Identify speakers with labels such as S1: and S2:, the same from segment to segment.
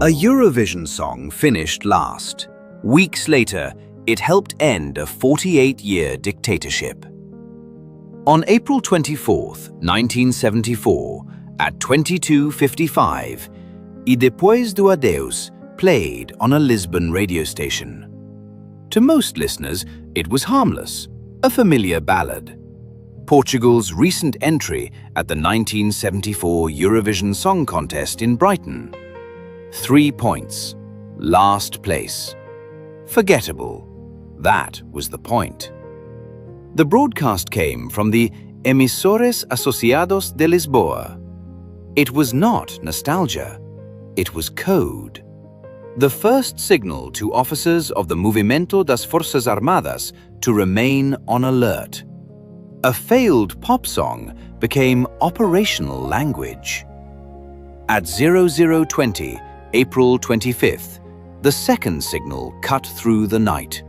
S1: A Eurovision song finished last. Weeks later, it helped end a 48-year dictatorship. On April 24, 1974, at 22:55, Y Depois do Adeus played on a Lisbon radio station. To most listeners, it was harmless, a familiar ballad. Portugal's recent entry at the 1974 Eurovision Song Contest in Brighton. 3 points. Last place. Forgettable. That was the point. The broadcast came from the Emisores Associados de Lisboa. It was not nostalgia. It was code. The first signal to officers of the Movimento das Forças Armadas to remain on alert. A failed pop song became operational language. At 0020, April 25th, the second signal cut through the night.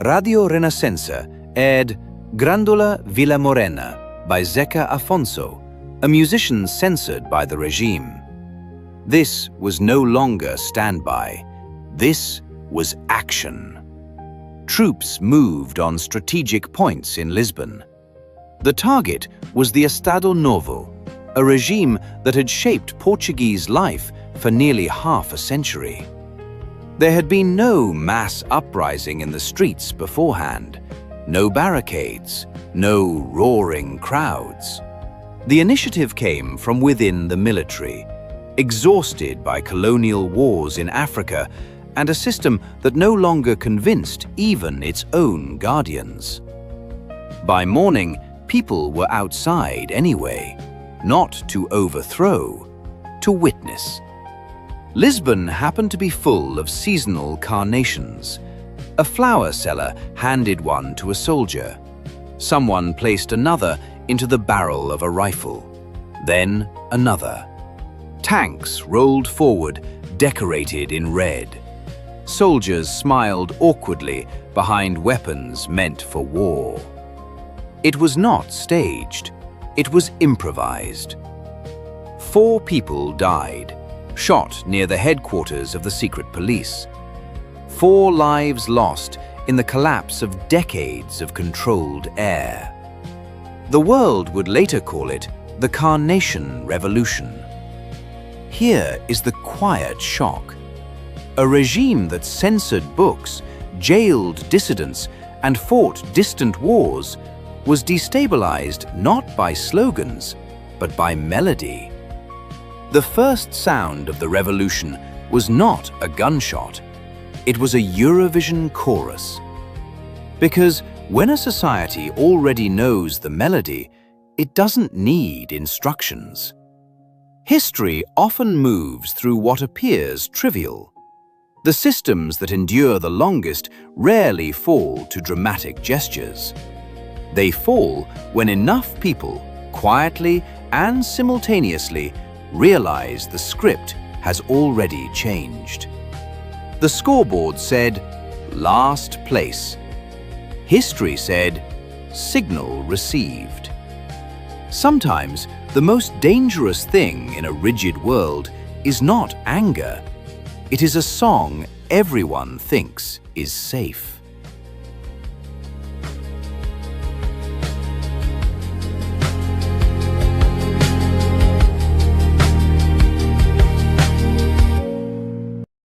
S1: Radio Renascença aired Grândola Vila Morena by Zeca Afonso, a musician censored by the regime. This was no longer standby. This was action. Troops moved on strategic points in Lisbon. The target was the Estado Novo, a regime that had shaped Portuguese life for nearly half a century. There had been no mass uprising in the streets beforehand, no barricades, no roaring crowds. The initiative came from within the military, exhausted by colonial wars in Africa and a system that no longer convinced even its own guardians. By morning, people were outside anyway, not to overthrow, to witness. Lisbon happened to be full of seasonal carnations. A flower seller handed one to a soldier. Someone placed another into the barrel of a rifle. Then another. Tanks rolled forward, decorated in red. Soldiers smiled awkwardly behind weapons meant for war. It was not staged. It was improvised. 4 people died, shot near the headquarters of the secret police. 4 lives lost in the collapse of decades of controlled air. The world would later call it the Carnation Revolution. Here is the quiet shock. A regime that censored books, jailed dissidents, and fought distant wars was destabilized not by slogans, but by melody. The first sound of the revolution was not a gunshot. It was a Eurovision chorus. Because when a society already knows the melody, it doesn't need instructions. History often moves through what appears trivial. The systems that endure the longest rarely fall to dramatic gestures. They fall when enough people, quietly and simultaneously, realize the script has already changed. The scoreboard said, last place. History said, signal received. Sometimes the most dangerous thing in a rigid world is not anger. It is a song everyone thinks is safe.